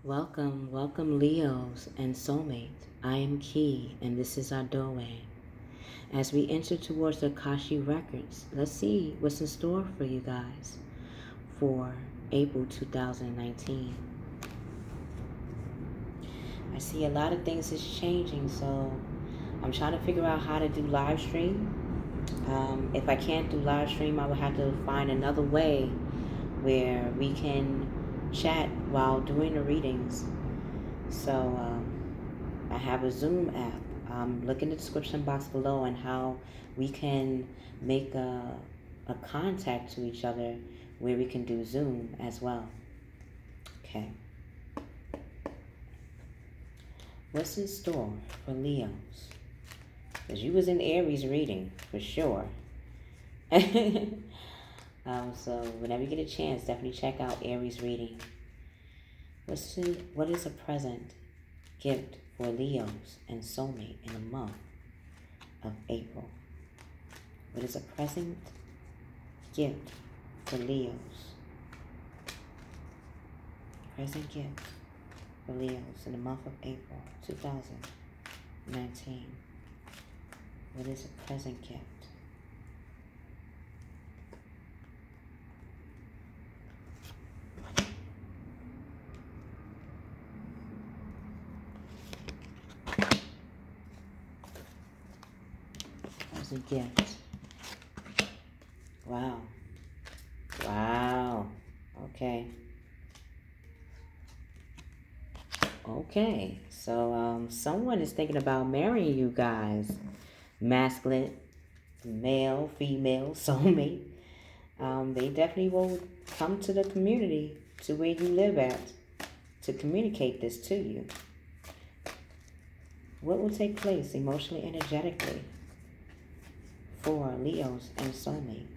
Welcome, welcome Leos and Soulmate. I am Key and this is our doorway. As we enter towards the Akashic Records, let's see what's in store for you guys for April 2019. I see a lot of things is changing, so I'm trying to figure out how to do live stream. If I can't do live stream, I will have to find another way where we can chat while doing the readings. So I have a Zoom app. Look in the description box below on how we can make a contact to each other where we can do Zoom as well. Okay. What's in store for Leos? Because you was in Aries reading, for sure. So whenever you get a chance, definitely check out Aries reading. What is a present gift for Leos and Soulmate in the month of April? What is a present gift for Leos? Present gift for Leos in the month of April 2019. What is a present gift? A gift. Wow. Wow. Okay. Okay. So someone is thinking about marrying you guys. Masculine, male, female, soulmate. They definitely will come to the community, to where you live at, to communicate this to you. What will take place emotionally, energetically for Leos and Soulmate?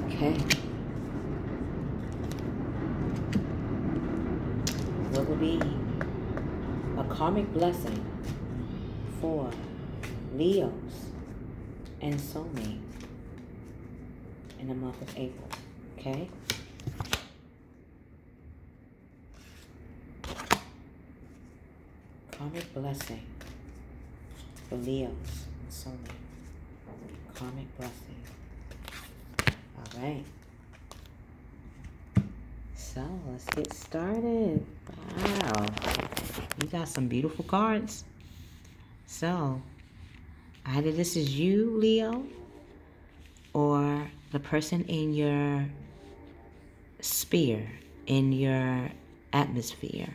Okay. What will be a karmic blessing for Leos and Soulmate in the month of April? Okay. Karmic blessing for Leos, Soulmate. Karmic blessing. All right. So let's get started. Wow. You got some beautiful cards. So either this is you, Leo, or the person in your sphere, in your atmosphere.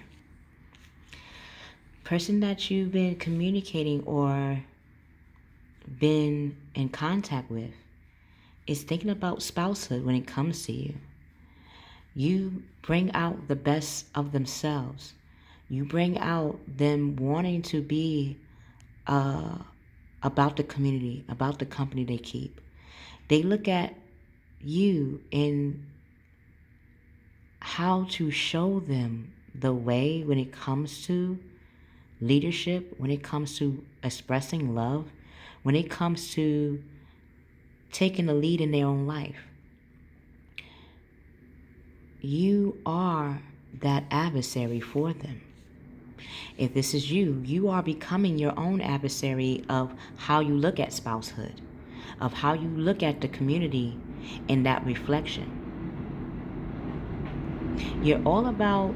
Person that you've been communicating or been in contact with is thinking about spousehood when it comes to you. You bring out the best of themselves. You bring out them wanting to be about the community, about the company they keep. They look at you in how to show them the way when it comes to leadership, when it comes to expressing love, when it comes to taking the lead in their own life. You are that adversary for them. If this is you, you are becoming your own adversary of how you look at spousehood, of how you look at the community in that reflection. You're all about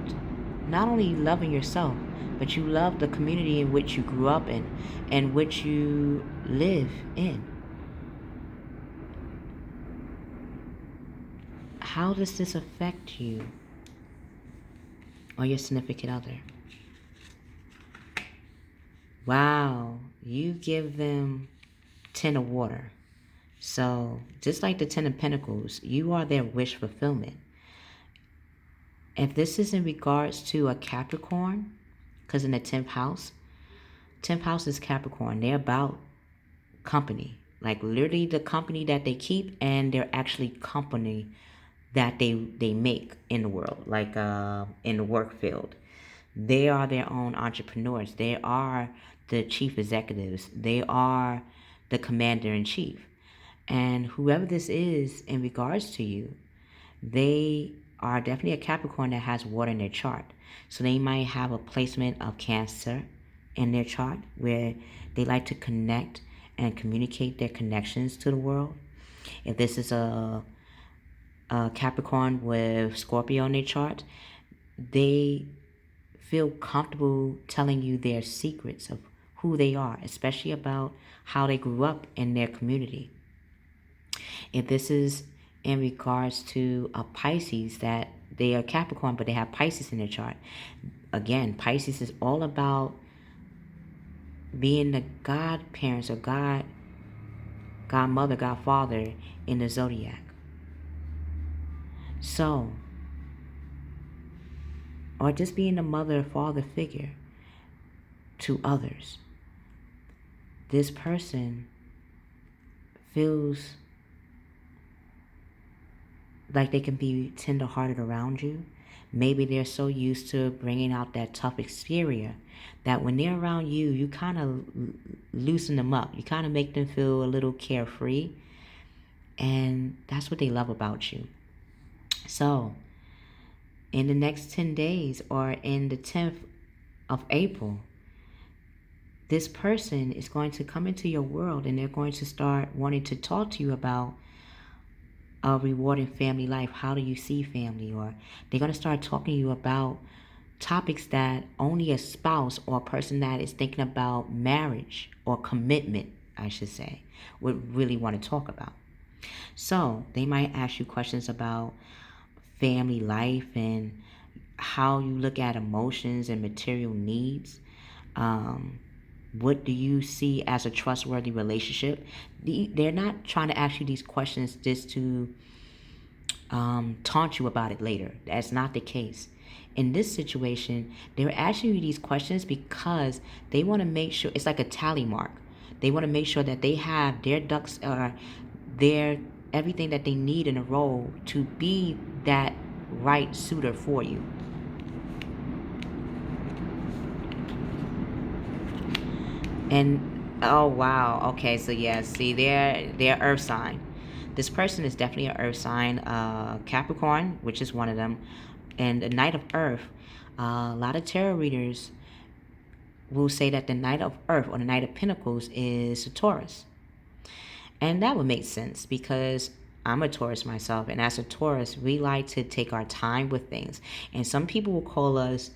not only loving yourself, but you love the community in which you grew up in and which you live in. How does this affect you or your significant other? Wow, you give them 10 of water. So just like the 10 of Pentacles, you are their wish fulfillment. If this is in regards to a Capricorn, because in the 10th house is Capricorn. They're about company. Like literally the company that they keep, and they're actually company that they make in the world, like in the work field. They are their own entrepreneurs. They are the chief executives. They are the commander-in-chief. And whoever this is in regards to you, they are definitely a Capricorn that has water in their chart. So they might have a placement of Cancer in their chart where they like to connect and communicate their connections to the world. If this is a Capricorn with Scorpio in their chart, they feel comfortable telling you their secrets of who they are, especially about how they grew up in their community. If this is in regards to a Pisces, that they are Capricorn but they have Pisces in their chart, again, Pisces is all about being the godparents or godmother, godfather in the zodiac. So, or just being a mother or father figure to others. This person feels like they can be tender-hearted around you. Maybe they're so used to bringing out that tough exterior that when they're around you, you kind of loosen them up. You kind of make them feel a little carefree. And that's what they love about you. So, in the next 10 days or in the 10th of April, this person is going to come into your world and they're going to start wanting to talk to you about a rewarding family life. How do you see family? Or they're going to start talking to you about topics that only a spouse or a person that is thinking about marriage or commitment, I should say, would really want to talk about. So they might ask you questions about family life and how you look at emotions and material needs. What do you see as a trustworthy relationship? They're not trying to ask you these questions just to taunt you about it later. That's not the case. In this situation, they're asking you these questions because they want to make sure, it's like a tally mark. They want to make sure that they have their ducks or their everything that they need in a row to be that right suitor for you. And oh wow, okay, so yeah, see, they're earth sign. This person is definitely an earth sign, Capricorn, which is one of them, and the Knight of Earth. A lot of tarot readers will say that the Knight of Earth or the Knight of Pentacles is a Taurus, and that would make sense because I'm a Taurus myself, and as a Taurus, we like to take our time with things, and some people will call us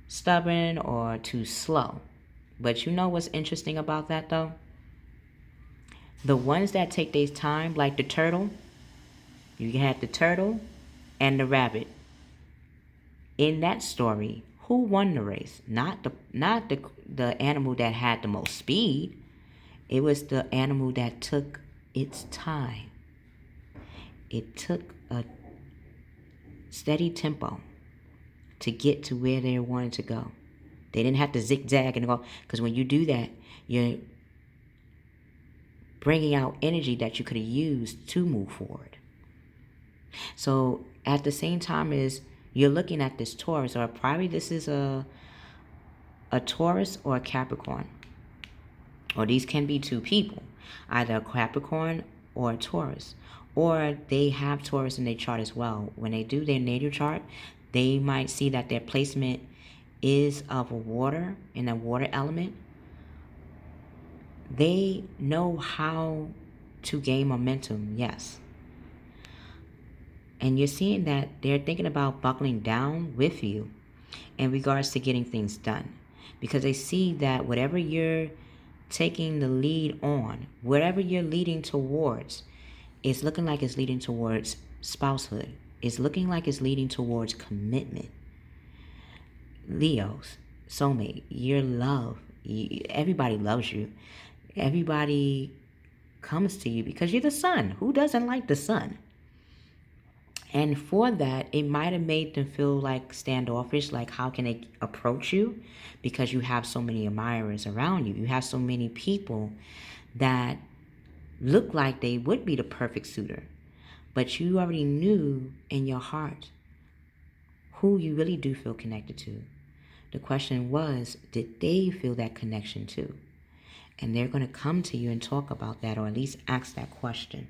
stubborn or too slow. But you know what's interesting about that though? The ones that take their time, like the turtle, you had the turtle and the rabbit. In that story, who won the race? Not the animal that had the most speed. It was the animal that took its time. It took a steady tempo to get to where they wanted to go. They didn't have to zigzag and go, because when you do that, you're bringing out energy that you could have used to move forward. So at the same time as you're looking at this Taurus, or probably this is a Taurus or a Capricorn, or these can be two people, either a Capricorn or a Taurus, or they have Taurus in their chart as well. When they do their natal chart, they might see that their placement is of water, in a water element. They know how to gain momentum, yes. And you're seeing that they're thinking about buckling down with you in regards to getting things done. Because they see that whatever you're taking the lead on, whatever you're leading towards, it's looking like it's leading towards spousehood. It's looking like it's leading towards commitment. Leos, soulmate, your love. Everybody loves you. Everybody comes to you because you're the sun. Who doesn't like the sun? And for that, it might have made them feel like standoffish, like how can they approach you? Because you have so many admirers around you. You have so many people that look like they would be the perfect suitor. But you already knew in your heart who you really do feel connected to. The question was, did they feel that connection too? And they're going to come to you and talk about that, or at least ask that question.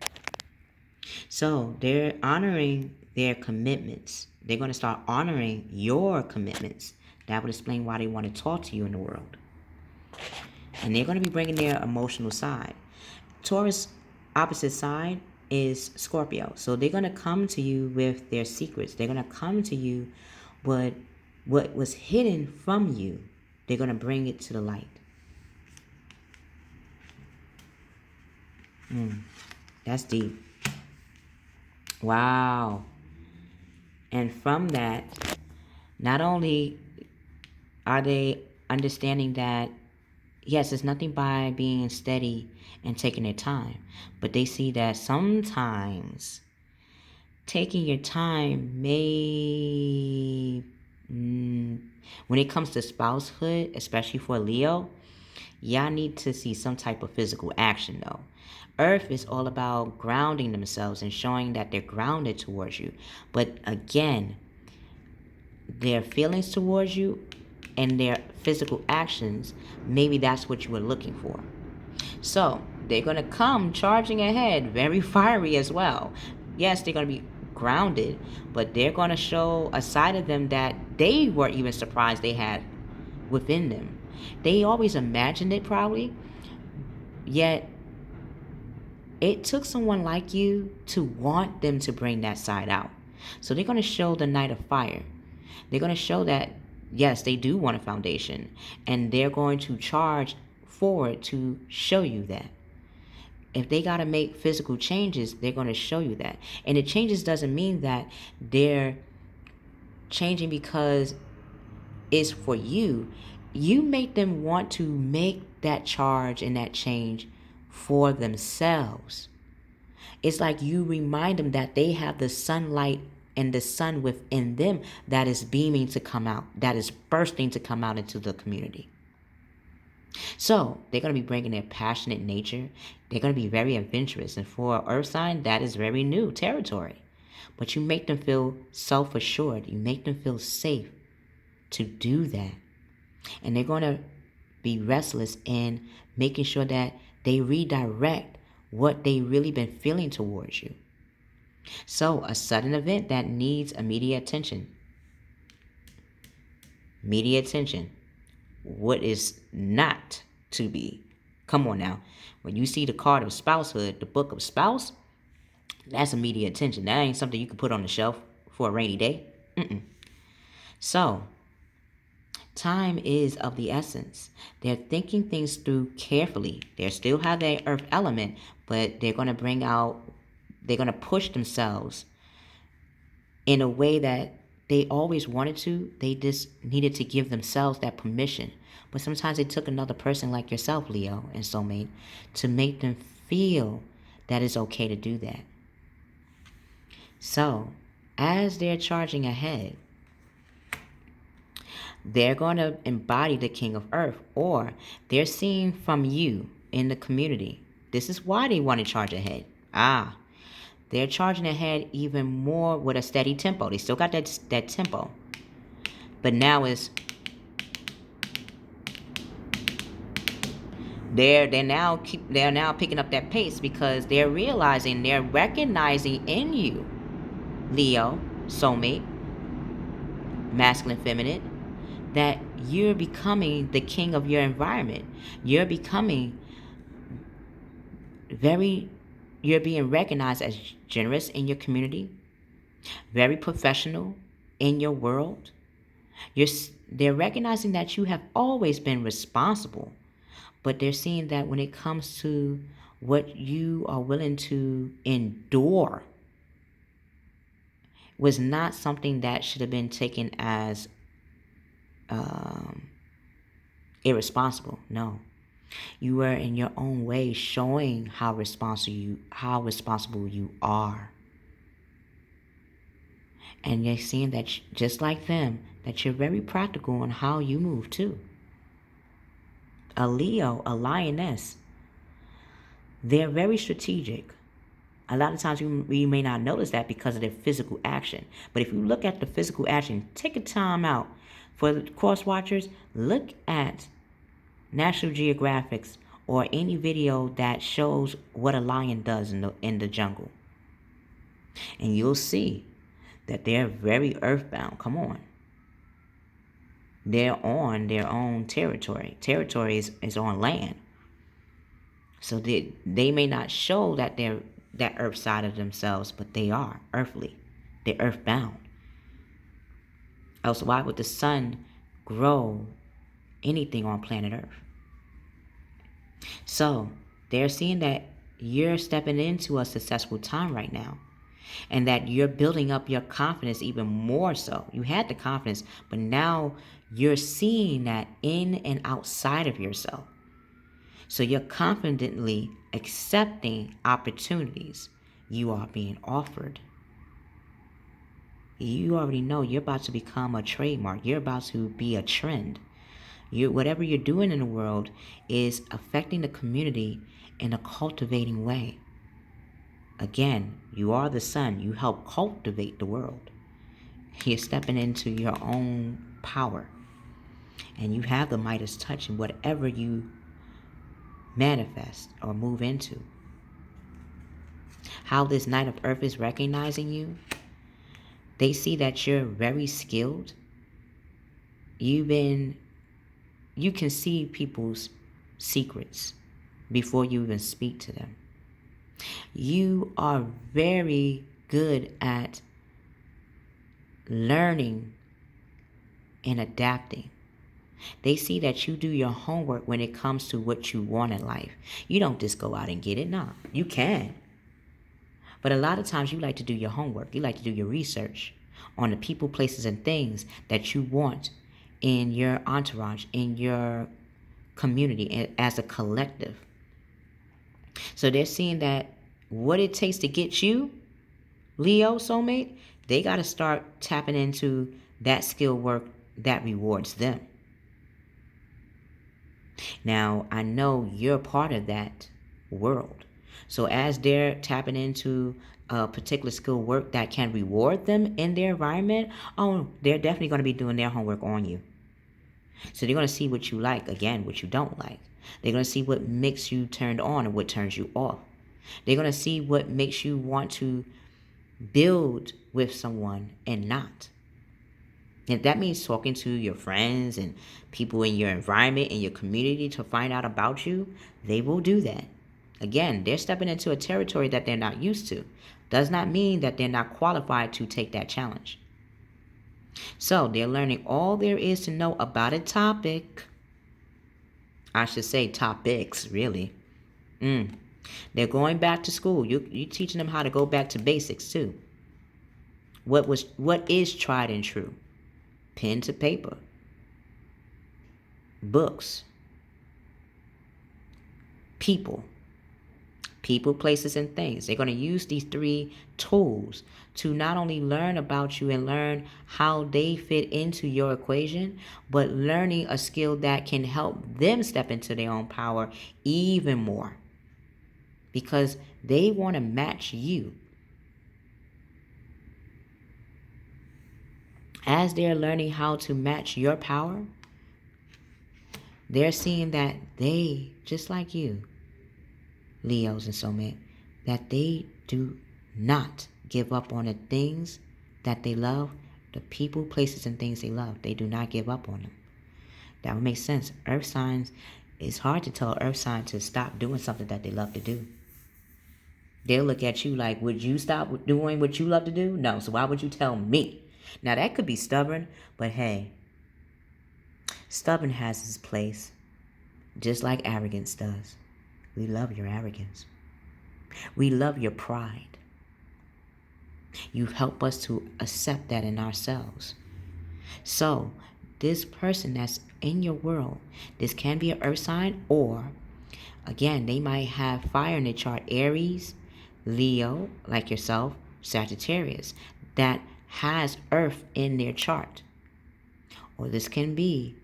So they're honoring their commitments. They're going to start honoring your commitments. That would explain why they want to talk to you in the world. And they're going to be bringing their emotional side. Taurus opposite side is Scorpio. So they're going to come to you with their secrets. They're going to come to you what was hidden from you. They're going to bring it to the light. That's deep. Wow. And from that, not only are they understanding that, yes, it's nothing by being steady and taking their time, but they see that sometimes taking your time may, when it comes to spousehood, especially for Leo, y'all need to see some type of physical action though. Earth is all about grounding themselves and showing that they're grounded towards you. But again, their feelings towards you and their physical actions, maybe that's what you were looking for. So they're going to come charging ahead, very fiery as well. Yes, they're going to be grounded, but they're going to show a side of them that they weren't even surprised they had within them. They always imagined it probably, yet it took someone like you to want them to bring that side out. So they're going to show the night of fire. They're going to show that, yes, they do want a foundation. And they're going to charge forward to show you that. If they got to make physical changes, they're going to show you that. And the changes doesn't mean that they're changing because it's for you. You make them want to make that charge and that change for themselves. It's like you remind them that they have the sunlight and the sun within them that is beaming to come out, that is bursting to come out into the community. So they're going to be bringing their passionate nature. They're going to be very adventurous. And for an earth sign, that is very new territory. But you make them feel self-assured. You make them feel safe to do that. And they're going to be restless in making sure that they redirect what they really been feeling towards you. So a sudden event that needs immediate attention. Immediate attention. What is not to be. Come on now. When you see the card of spousehood, the book of spouse, that's immediate attention. That ain't something you can put on the shelf for a rainy day. So, time is of the essence. They're thinking things through carefully. They still have their earth element, but they're going to push themselves in a way that they always wanted to. They just needed to give themselves that permission. But sometimes it took another person like yourself, Leo and Soulmate, to make them feel that it's okay to do that. So, as they're charging ahead, they're going to embody the King of Earth, or they're seeing from you in the community. This is why they want to charge ahead. They're charging ahead even more with a steady tempo. They still got that tempo. But now they're now picking up that pace because they're recognizing in you, Leo, Soulmate, masculine, feminine, that you're becoming the king of your environment. You're becoming you're being recognized as generous in your community, very professional in your world. They're recognizing that you have always been responsible, but they're seeing that when it comes to what you are willing to endure was not something that should have been taken as irresponsible. No. You were in your own way showing how responsible you are. And you're seeing that just like them, that you're very practical on how you move too. A Leo, a lioness, they're very strategic. A lot of times we may not notice that because of their physical action. But if you look at the physical action, take a time out. For the cross watchers, look at National Geographic's or any video that shows what a lion does in the jungle. And you'll see that they're very earthbound. Come on. They're on their own territory. Territory is on land. So they may not show that they're that earth side of themselves, but they are earthly. They're earthbound. Else why would the sun grow anything on planet Earth? So they're seeing that you're stepping into a successful time right now, and that you're building up your confidence even more so. You had the confidence, but now you're seeing that in and outside of yourself. So you're confidently accepting opportunities you are being offered. You already know you're about to become a trademark. You're about to be a trend. Whatever you're doing in the world is affecting the community in a cultivating way. Again, you are the sun. You help cultivate the world. You're stepping into your own power. And you have the Midas touch in whatever you manifest or move into. How this Knight of Earth is recognizing you, they see that you're very skilled. You can see people's secrets before you even speak to them. You are very good at learning and adapting. They see that you do your homework when it comes to what you want in life. You don't just go out and get it. No, you can. But a lot of times you like to do your homework. You like to do your research on the people, places, and things that you want in your entourage, in your community, as a collective. So they're seeing that what it takes to get you, Leo, soulmate, they got to start tapping into that skill work that rewards them. Now, I know you're part of that world. So as they're tapping into a particular skill work that can reward them in their environment, they're definitely going to be doing their homework on you. So they're going to see what you like, again, what you don't like. They're going to see what makes you turned on and what turns you off. They're going to see what makes you want to build with someone and not. And that means talking to your friends and people in your environment, in your community, to find out about you. They will do that. Again, they're stepping into a territory that they're not used to. Does not mean that they're not qualified to take that challenge. So they're learning all there is to know about a topic. I should say topics, really. They're going back to school. You're teaching them how to go back to basics too. What is tried and true? Pen to paper. Books. People, places, and things. They're going to use these 3 tools to not only learn about you and learn how they fit into your equation, but learning a skill that can help them step into their own power even more. Because they want to match you. As they're learning how to match your power, they're seeing that they, just like you, Leos and soulmate, that they do not give up on the things that they love, the people, places, and things they love. They do not give up on them. That would make sense. Earth signs, it's hard to tell earth signs to stop doing something that they love to do. They'll look at you like, would you stop doing what you love to do? No, so why would you tell me? Now that could be stubborn, but hey, stubborn has its place, just like arrogance does. We love your arrogance. We love your pride. You help us to accept that in ourselves. So, this person that's in your world, this can be an earth sign, or, again, they might have fire in their chart, Aries, Leo, like yourself, Sagittarius, that has earth in their chart. Or this can be,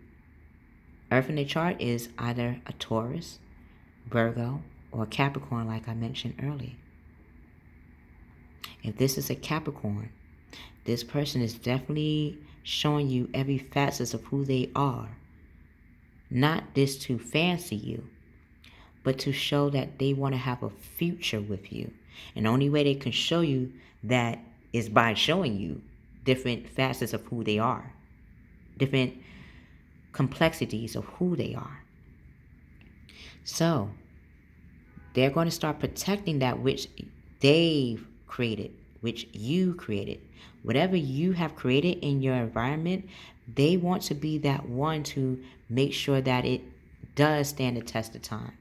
earth in their chart is either a Taurus, Virgo, or Capricorn, like I mentioned earlier. If this is a Capricorn, this person is definitely showing you every facet of who they are. Not this to fancy you, but to show that they want to have a future with you. And the only way they can show you that is by showing you different facets of who they are, different complexities of who they are. So they're going to start protecting that which they've created, which you created. Whatever you have created in your environment, they want to be that one to make sure that it does stand the test of time.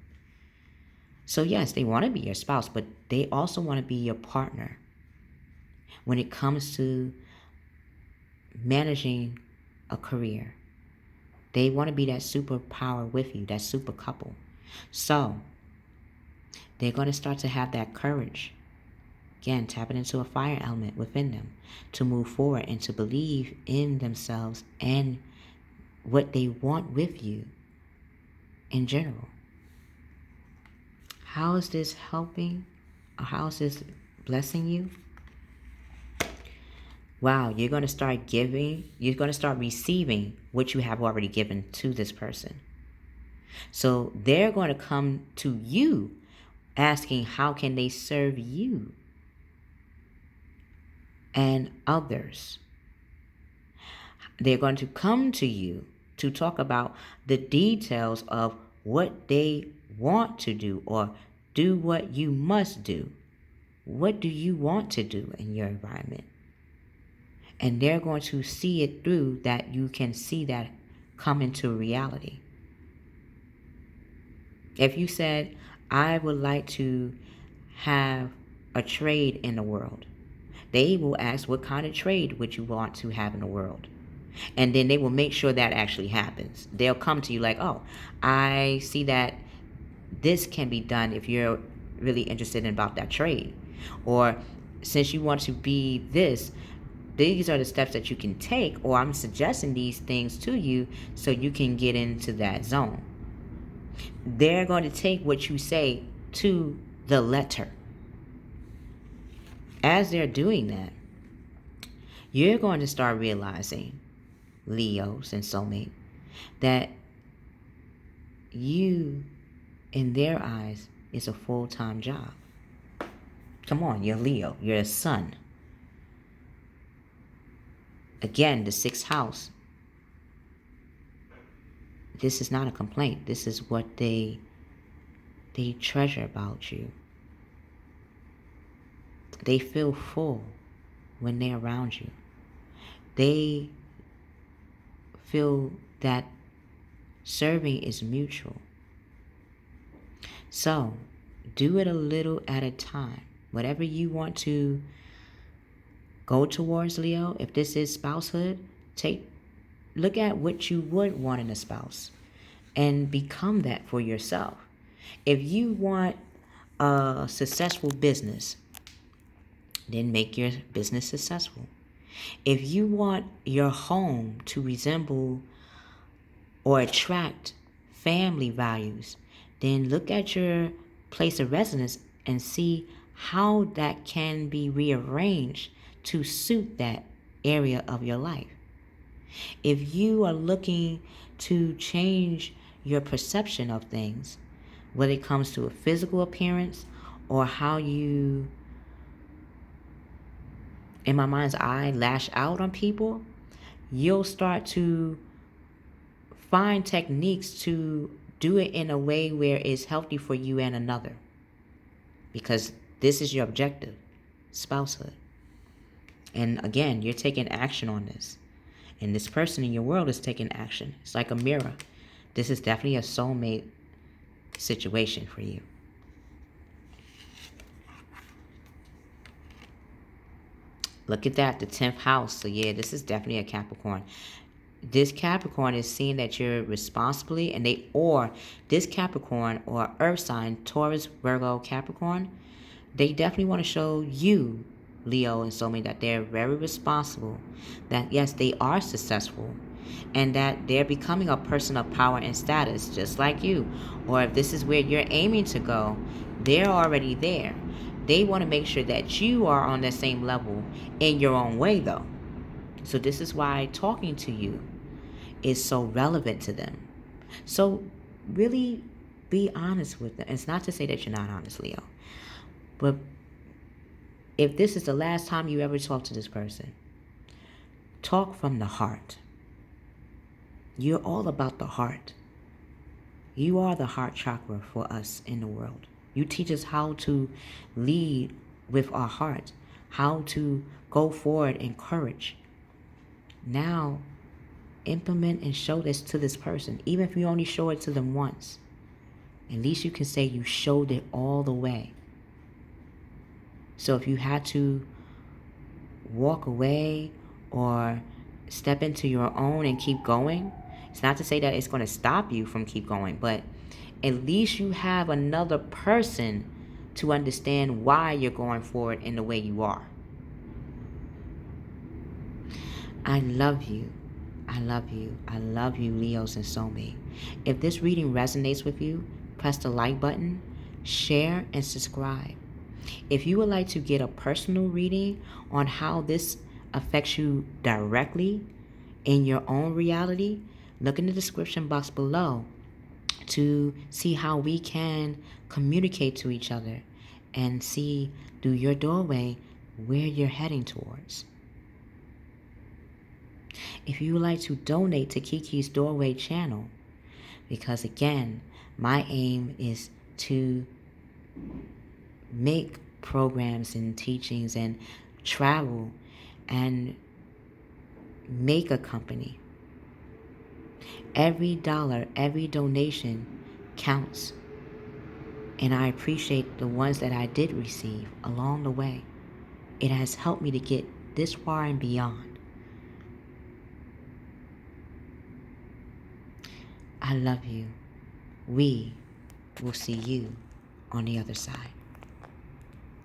So yes, they want to be your spouse, but they also want to be your partner when it comes to managing a career. They want to be that superpower with you, that super couple. So they're going to start to have that courage. Again, tapping into a fire element within them to move forward and to believe in themselves and what they want with you in general. How is this helping? Or how is this blessing you? Wow, you're going to start giving, you're going to start receiving what you have already given to this person. So they're going to come to you asking how can they serve you and others. They're going to come to you to talk about the details of what they want to do or do what you must do. What do you want to do in your environment? And they're going to see it through that you can see that come into reality. If you said, I would like to have a trade in the world, they will ask, what kind of trade would you want to have in the world? And then they will make sure that actually happens. They'll come to you like, oh, I see that this can be done if you're really interested in about that trade. Or since you want to be this, these are the steps that you can take, or I'm suggesting these things to you so you can get into that zone. They're going to take what you say to the letter. As they're doing that, you're going to start realizing, Leos and Soulmate, that you, in their eyes, is a full-time job. Come on, you're Leo. You're a sun. Again, the sixth house. This is not a complaint. This is what they treasure about you. They feel full when they're around you. They feel that serving is mutual. So, do it a little at a time. Whatever you want to go towards, Leo, if this is spousehood, look at what you would want in a spouse and become that for yourself. If you want a successful business, then make your business successful. If you want your home to resemble or attract family values, then look at your place of residence and see how that can be rearranged to suit that area of your life. If you are looking to change your perception of things, whether it comes to a physical appearance or how you, in my mind's eye, lash out on people, you'll start to find techniques to do it in a way where it's healthy for you and another. Because this is your objective, spousehood. And again, you're taking action on this. And this person in your world is taking action. It's like a mirror. This is definitely a soulmate situation for you. Look at that, the 10th house. So yeah, this is definitely a Capricorn. This Capricorn is seeing that you're responsibly, and this Capricorn or Earth sign, Taurus, Virgo, Capricorn, they definitely want to show you, Leo and Soulmate, that they're very responsible, that yes, they are successful, and that they're becoming a person of power and status just like you. Or if this is where you're aiming to go, they're already there. They want to make sure that you are on the same level in your own way though. So this is why talking to you is so relevant to them. So really Be honest with them. It's not to say that you're not honest, Leo. But if this is the last time you ever talk to this person, talk from the heart. You're all about the heart. You are the heart chakra for us in the world. You teach us how to lead with our heart, how to go forward in courage. Now, implement and show this to this person. Even if you only show it to them once, at least you can say you showed it all the way. So if you had to walk away or step into your own and keep going, it's not to say that it's going to stop you from keep going, but at least you have another person to understand why you're going forward in the way you are. I love you. I love you. I love you, Leos and Soulmate. If this reading resonates with you, press the like button, share, and subscribe. If you would like to get a personal reading on how this affects you directly in your own reality, look in the description box below to see how we can communicate to each other and see through your doorway where you're heading towards. If you would like to donate to Keykeys Doorway channel, because again, my aim is to make programs and teachings and travel and make a company. Every dollar, every donation counts. And I appreciate the ones that I did receive along the way. It has helped me to get this far and beyond. I love you. We will see you on the other side.